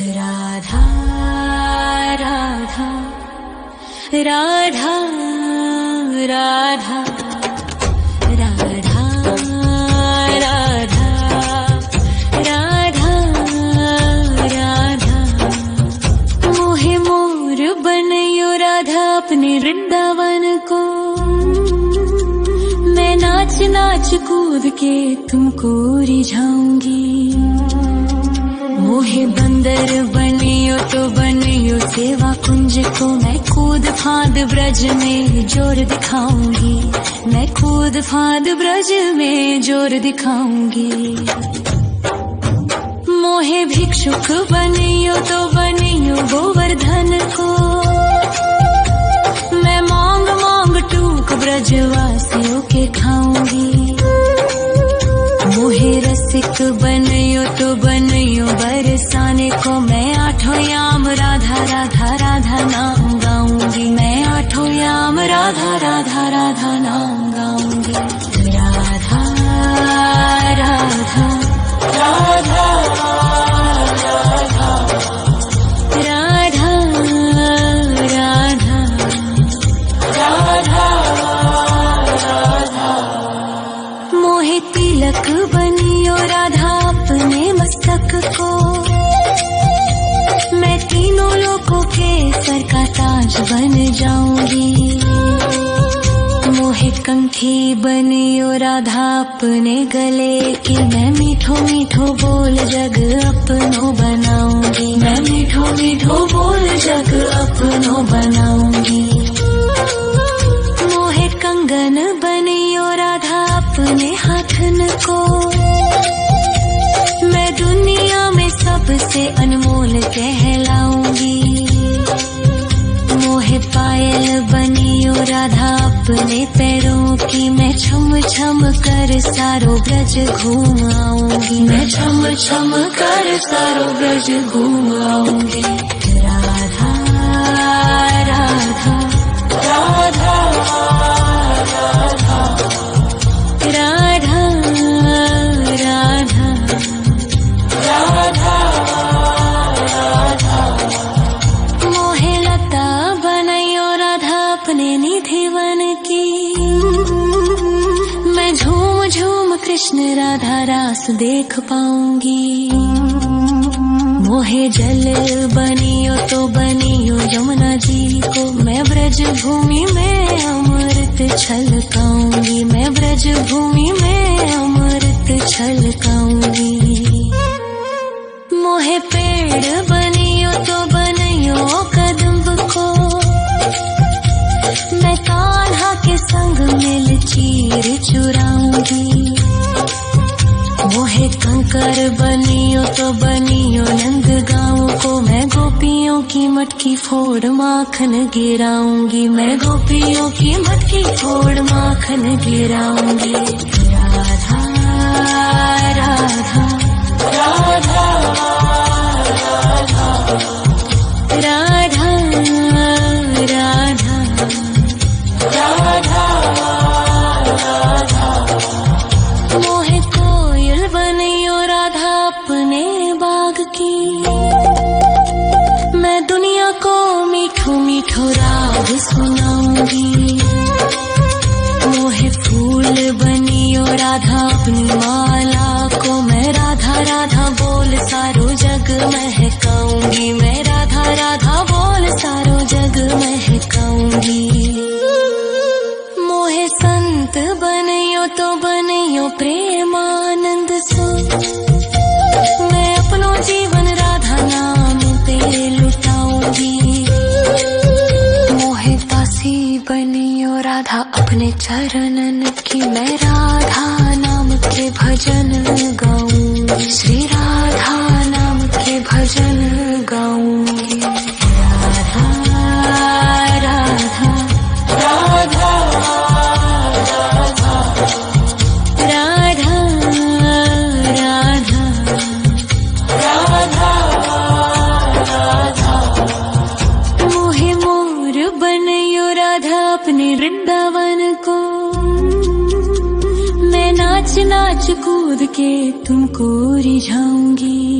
राधा राधा राधा राधा राधा राधा राधा राधा मोहे मोर बनयो राधा अपने वृंदावन को। मैं नाच नाच कूद के तुमको रिझाऊंगी। मोहे बंदर बनियो तो बनियो सेवा कुंज को। मैं कूद फांद ब्रज में जोर दिखाऊंगी। मैं कूद फांद ब्रज में जोर दिखाऊंगी। मोहे भिक्षुक बनियो तो बनियो गोवर्धन को। मैं मांग मांग टूक ब्रजवासियों के खाऊंगी। मोहे रसिक बनयो तो बनयो बरसाने को। मैं आठों याम राधा राधा राधा नाम गाऊंगी। मैं आठों याम राधा राधा राधा नाम गाऊंगी। राधा राधा राधा राधा राधा राधा राधा। मोहे तिलक बनियो राधा अपने मस्तक को। मैं तीनों लोगों के सर का ताज बन जाऊंगी। मोहे कंठी बनियो राधा अपने गले की। मैं मीठो मीठो बोल जग अपनो बनाऊंगी। मैं मीठो मीठो बोल जग अपनो बनाऊंगी। मोहे कंगन बनियो राधा अपने हाथन को। मैं दुनिया में सबसे अनमोल कहलाऊंगी। मोहे पायल बनियो राधा अपने पैरों की। मैं छम छम कर सारो ब्रज घूम आऊंगी। मैं छम छम कर सारो ब्रज घूम आऊंगी। राधा राधा राधा राधा राधा राधा राधा। मोहे लता बनयो राधा अपने निधि वन की। मैं झूम झूम कृष्ण राधा रास देख पाऊंगी। मोहे जल बनियो तो बनियो यमुना जी को। मैं ब्रज भूमि में अमृत छलकाऊंगी। मैं ब्रज भूमि में अमृत छलकाऊंगी। मोहे पेड़ बनियो तो बनियो कदम्ब को। मैं कान्हा के संग मिल चीर चुराऊंगी। मोहे कंकर बनियो तो बनियो नंद गाँव को। मैं गोपियों की मटकी फोड़ माखन गिराऊंगी। मैं गोपियों की मटकी फोड़ माखन गिराऊंगी। राधा राधा राधा राधा राधा राधा राधा। मोहे कोयल बनियो राधा अपने बाग की। मैं दुनिया को मीठो मीठो राग सुनाऊंगी। मोहे फूल बनियो राधा अपनी माला को। मैं राधा राधा बोल सारो जग महकाऊंगी। मैं राधा राधा बोल सारो जग महकाऊंगी। मोहे संत बनियो तो बनियो प्रेमानंद सो। मैं अपनो जीवन राधा नाम पे लुटाऊंगी। मोहे दासी बनियो राधा अपने चरणन की। मैं राधा नाम के भजन गाऊंगी। श्री राधा नाम के भजन गाऊंगी। राधा राधा राधा राधा राधा राधा राधा। मोहे मोर बनयो राधा अपने वृंदावन को। मैं नाच नाच कूद के तुमको रिझाऊंगी।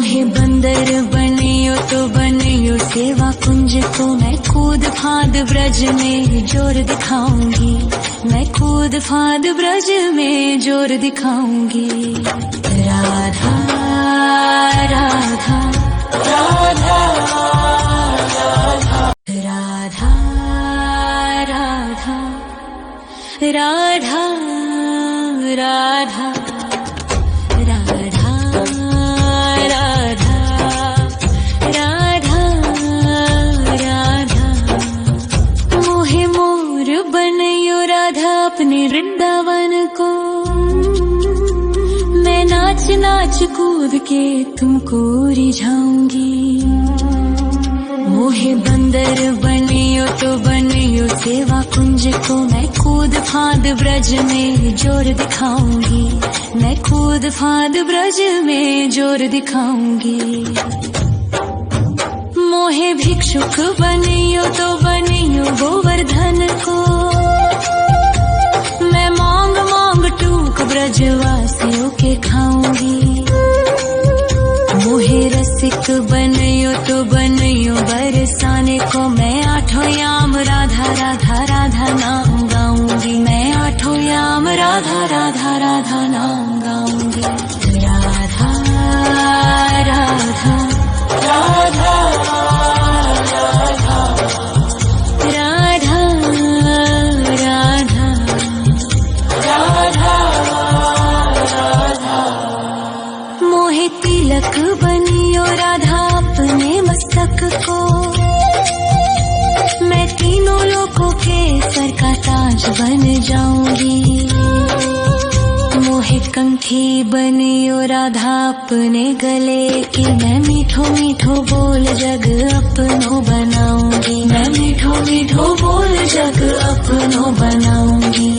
मोहे बंदर बनियो तो बनियो सेवा कुंज को मैं कूद फाद ब्रज में जोर दिखाऊंगी, मैं कूद फाद ब्रज में जोर दिखाऊंगी। राधा राधा राधा राधा राधा राधा राधा राधा राधा राधा राधा मोहे मोर बनयो राधा अपने वृंदावन को, मैं नाच नाच कूद के तुमको रिझाऊंगी। मोहे बंदर बनियो तो बनियो सेवा कुंज को मैं कूद फाद ब्रज में जोर दिखाऊंगी, मैं कूद फाद ब्रज में जोर दिखाऊंगी। मोहे भिक्षुक बनियो तो बनियो गोवर्धन को, मैं मांग मांग टूक ब्रजवासियों के खाऊंगी। मोहे रसिक बनियो तो बनियो बरसाने को, मैं आठों याम राधा राधा राधा नाम गाऊंगी, मैं आठों याम राधा राधा राधा नाम गाऊंगी। राधा राधा राधा राधा राधा राधा राधा मोहे तिलक बनियो राधा अपने मस्तक को, मैं तीनों लोकों के सर का ताज बन जाऊंगी। मोहे कंठी बनियो राधा अपने गले की, मैं मीठो मीठो बोल जग अपनो बनाऊंगी, मैं मीठो मीठो बोल जग अपनो बनाऊंगी।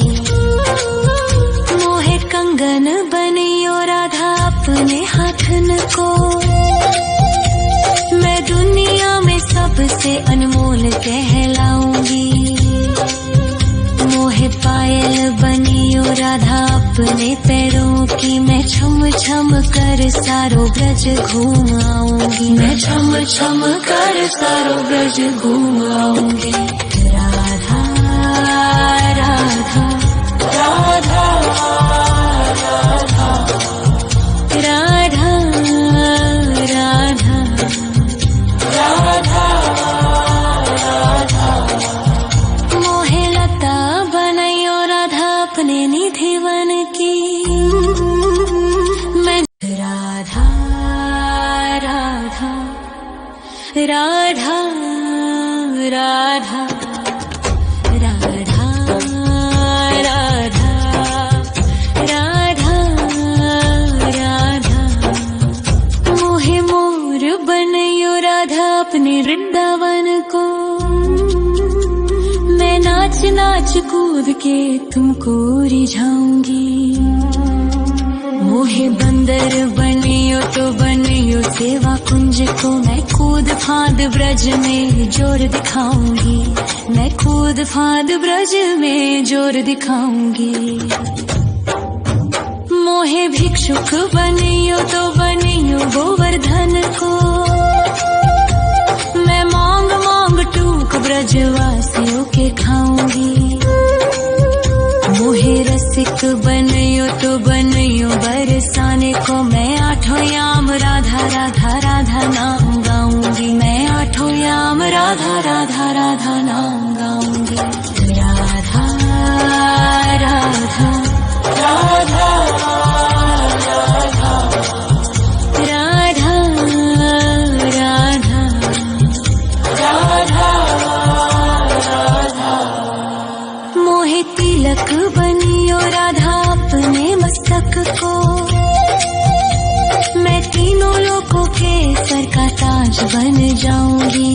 मोहे कंगन बनियो राधा अपने हाथन को, मैं दुनिया में सबसे अनमोल कहलाऊंगी। मोहे पायल बनियो राधा अपने पैरों की, मैं छम छम कर सारो ब्रज घूम आऊंगी, मैं छम छम कर सारो ब्रज घूम आऊंगी। राधा राधा राधा राधा राधा राधा राधा मोहे लता बनयो राधा अपने निधिवन की, मैं राधा राधा राधा राधा राधा राधा राधा राधा मोहे मोर बनयो राधा अपने वृंदावन को, मैं नाच नाच कूद के तुमको रिझाऊंगी। मोहे बंदर बनियो तो बनियो सेवा कुंज को, मैं कूद फाद ब्रज में जोर दिखाऊंगी, मैं कूद फाद ब्रज में जोर दिखाऊंगी। मोहे भिक्षुक बनियो तो बनियो गोवर्धन को, मैं मांग मांग टूक ब्रजवासियों के खाऊंगी। मोहे रसिक बनियो तो बनियो बरसाने को, मैं आठों याम राधा राधा राधा नाम गाऊंगी, मैं आठों याम राधा राधा राधा नाम गाऊंगी। राधा राधा राधा राधा राधा राधा राधा राधा मोहे तिलक बनियो राधा अपने मस्तक को, मैं तीनों लोकों के सर का ताज बन जाऊंगी।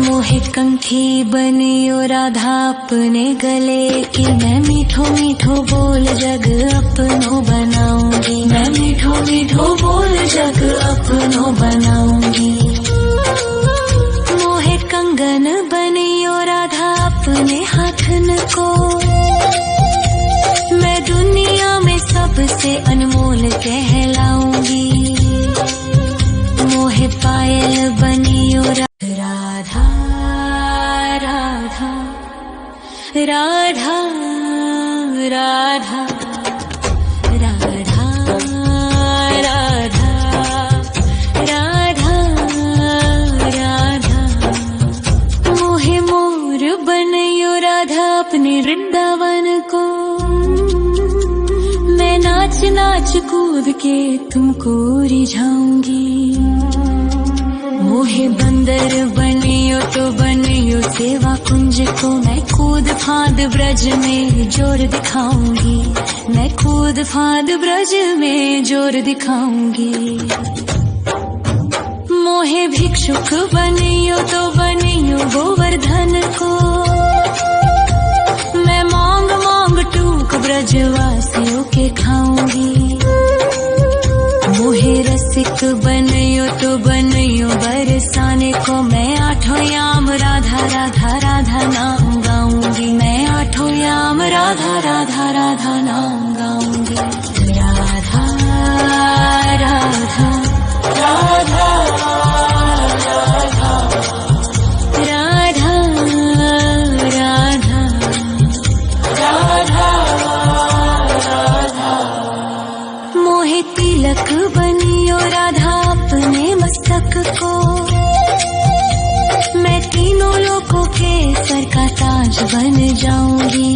मोहे कंठी बनियो राधा अपने गले की, मैं मीठो मीठो बोल जग अपनो बनाऊंगी, मैं मीठो मीठो बोल जग अपनो बनाऊंगी। मोहे कंगन बनियो राधा अपने हाथन को, मैं दुनिया में सबसे अनमोल कहलाऊंगी। राधा राधा राधा राधा राधा राधा मोहे मोर बनयो राधा अपने वृंदावन को। मैं नाच नाच कूद के तुमको रिझाऊंगी। मोहे बंदर बनियो तो बनियो सेवा कुंज को। मैं कूद फांद ब्रज में जोर दिखाऊंगी। मैं कूद फांद ब्रज में जोर दिखाऊंगी। मोहे भिक्षुक बनियो तो बनियो गोवर्धन को। मैं मांग मांग टूक ब्रजवासियों के खाऊंगी। मोहे रसिक बनियो तो बनियो बरसाने को। मैं आठों याम राधा राधा राधा नाम गाऊंगी। मैं आठों याम राधा राधा राधा नाम गाऊंगी। राधा राधा राधा राधा राधा राधा राधा मोहे तिलक बनियो राधा अपने मस्तक को। मैं तीनों लोगों के सर का ताज बन जाऊंगी।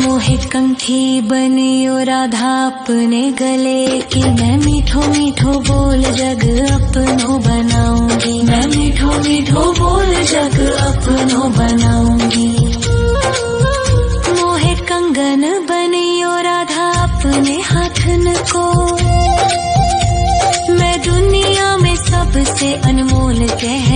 मोहे कंठी बनियो राधा अपने गले की। मैं मीठो मीठो बोल जग अपनो बनाऊंगी। मैं मीठो मीठो बोल जग अपनो बनाऊंगी। मोहे कंगन बनियो राधा अपने हाथन को। मैं दुनिया में सबसे अनमोल कह